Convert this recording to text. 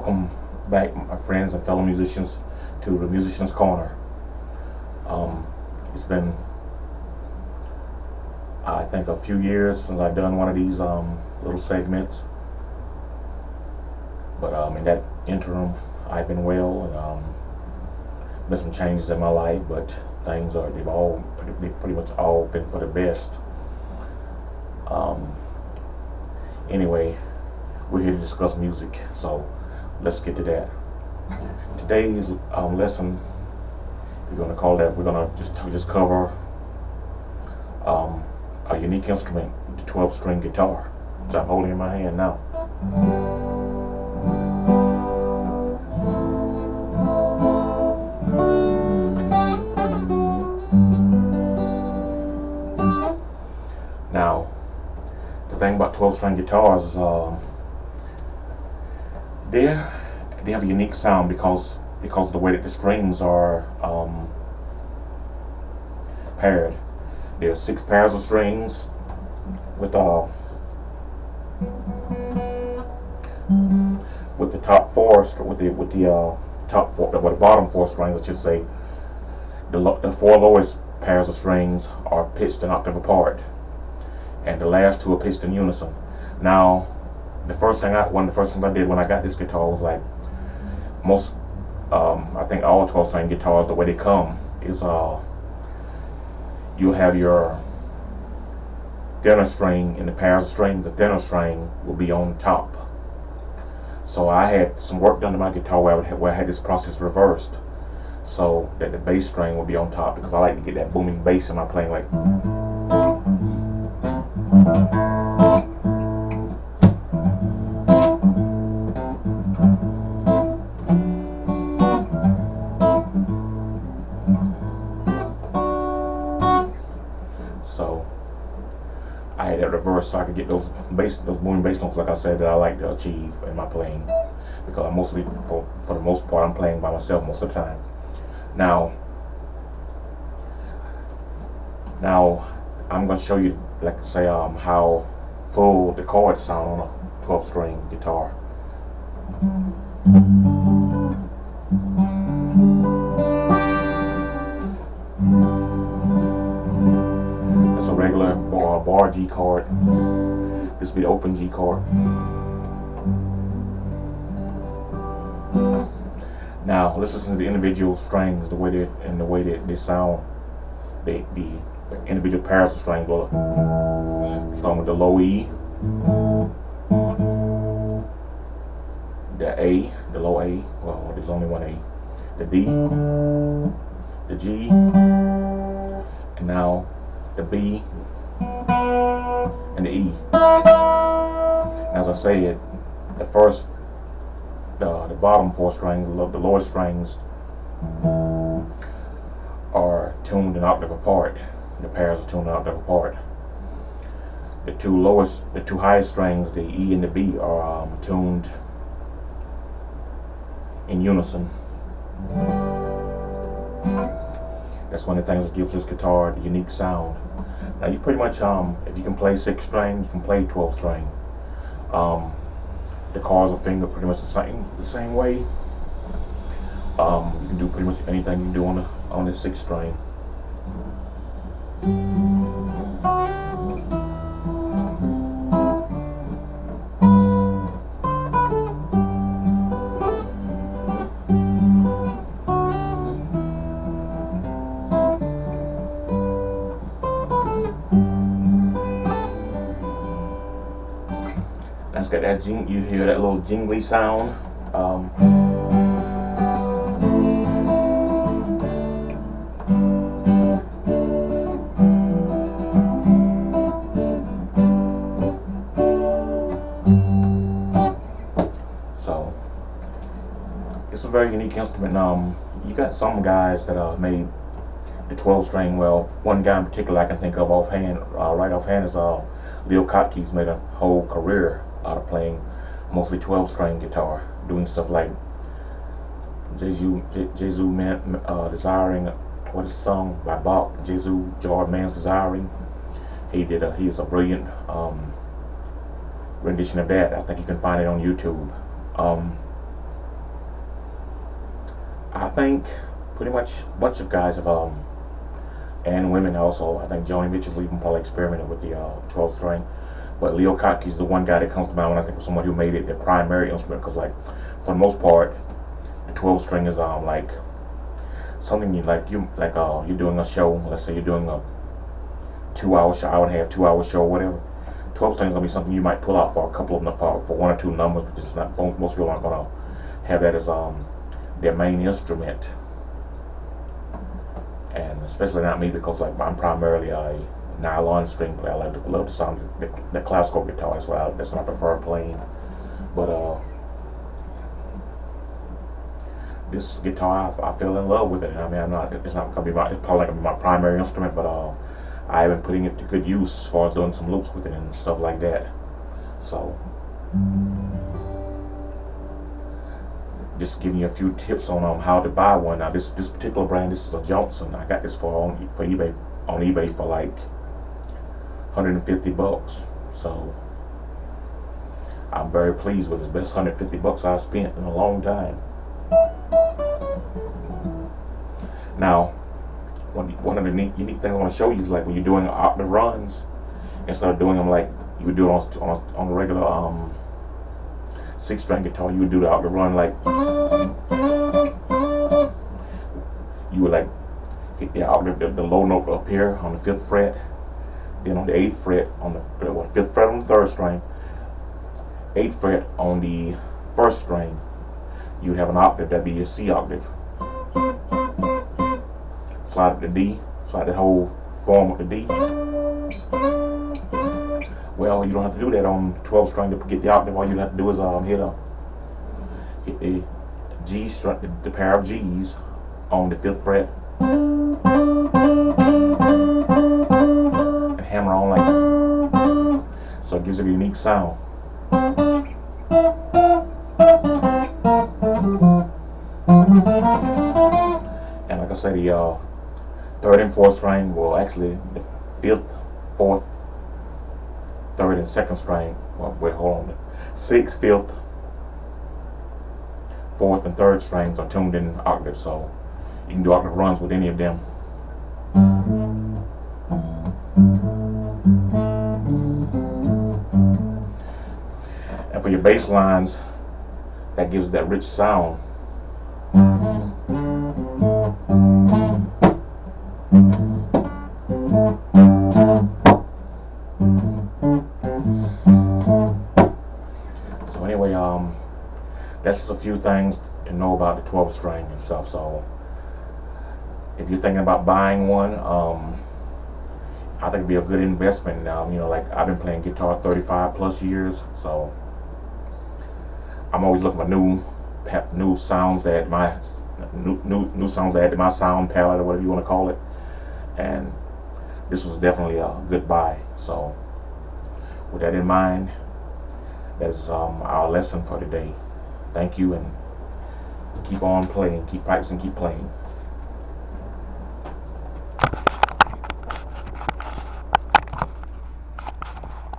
Welcome back, my friends and fellow musicians, to the Musician's Corner. It's been, I think, a few years since I've done one of these little segments, but in that interim, I've been well, and been some changes in my life, but they've all pretty much all been for the best. Anyway, we're here to discuss music, so let's get to that. Today's lesson, we're going to call that, we're going to just cover a unique instrument, the 12-string guitar, which I'm holding in my hand now. Now, the thing about 12-string guitars is they have a unique sound because of the way that the strings are paired. There are 6 pairs of strings with the top 4 with the bottom 4 strings, I should say. The 4 lowest pairs of strings are pitched an octave apart, and the last 2 are pitched in unison. Now, one of the first things I did when I got this guitar was, like most, I think all 12-string guitars, the way they come is you'll have your thinner string in the pairs of strings. The thinner string will be on top. So I had some work done to my guitar where I had this process reversed, so that the bass string will be on top, because I like to get that booming bass in my playing, like. So I had that reverse so I could get those booming bass notes, like I said, that I like to achieve in my playing, because for the most part, I'm playing by myself most of the time. Now I'm going to show you, like, say, how full the chords sound on a 12-string guitar. That's a regular bar G chord. This would be the open G chord. Now let's listen to the individual strings, the way they sound. The individual pairs of strings. Starting with the low E, the A, the low A. Well, there's only one A. The D, the G, and now the B and the E. As I said, the bottom 4 strings, the lowest strings, are tuned an octave apart. The pairs are tuned an octave apart. The two highest strings, the E and the B, are tuned in unison. That's one of the things that gives this guitar the unique sound. Now, you pretty much, if you can play 6-string, you can play 12-string. The chords of finger pretty much the same way. You can do pretty much anything you can do on the 6-string. That's got that you hear that little jingly sound. So it's a very unique instrument. You got some guys that made the 12-string. Well, one guy in particular I can think of right offhand is Leo Kottke. He's made a whole career out of playing mostly 12-string guitar, doing stuff like Jesu Man Desiring. What is the song by Bach? Jesu Jar Man's Desiring. He is a brilliant rendition of that. I think you can find it on YouTube. I think pretty much a bunch of guys have and women also. I think Joni Mitchell's even probably experimented with the 12 string. But Leo Kottke is the one guy that comes to mind when I think of someone who made it their primary instrument, because like for the most part, the 12 string is like something you're doing a show. Let's say you're doing a 2 hour show, hour and a half, 2 hour show, whatever. 12 string is gonna be something you might pull out for a couple of for one or two numbers, but it's not. Most people aren't gonna have that as their main instrument. And especially not me, because like I'm primarily a nylon string player. I love the sound of the classical guitar. That's what I prefer playing. But this guitar, I fell in love with it. I mean, it's not gonna be it's probably not gonna be my primary instrument, but I have been putting it to good use as far as doing some loops with it and stuff like that. So just giving you a few tips on how to buy one. Now this particular brand, this is a Johnson. I got this for eBay for like $150. So I'm very pleased with this. Best $150 I've spent in a long time. Now, one of the unique things I want to show you is like when you're doing octave runs, instead of doing them like you would do it on a regular 6-string guitar, you would do the octave run like you would like hit the octave, the low note up here on the 5th fret, then on the 8th fret on the 5th fret on the 3rd string, 8th fret on the 1st string, you would have an octave. That'd be your C octave. Slide the D, slide the whole form of the D. Well, you don't have to do that on 12 string to get the octave. All you have to do is hit the G string, the pair of G's on the 5th fret, and hammer on like that. So it gives it a unique sound. And like I said, the 3rd and 4th string, well actually the 5th, 4th, 3rd and 2nd string, well wait, hold on, 6th, 5th, 4th and 3rd strings are tuned in octaves, so you can do octave runs with any of them. And for your bass lines, that gives that rich sound. So anyway, that's just a few things to know about the 12 string and stuff. So if you're thinking about buying one, I think it'd be a good investment. You know, like I've been playing guitar 35 plus years, so I'm always looking for new sounds that my new sounds that add to my sound palette, or whatever you want to call it. And this was definitely a good buy. So with that in mind, that's our lesson for today. Thank you, and keep on playing, keep practicing, keep playing.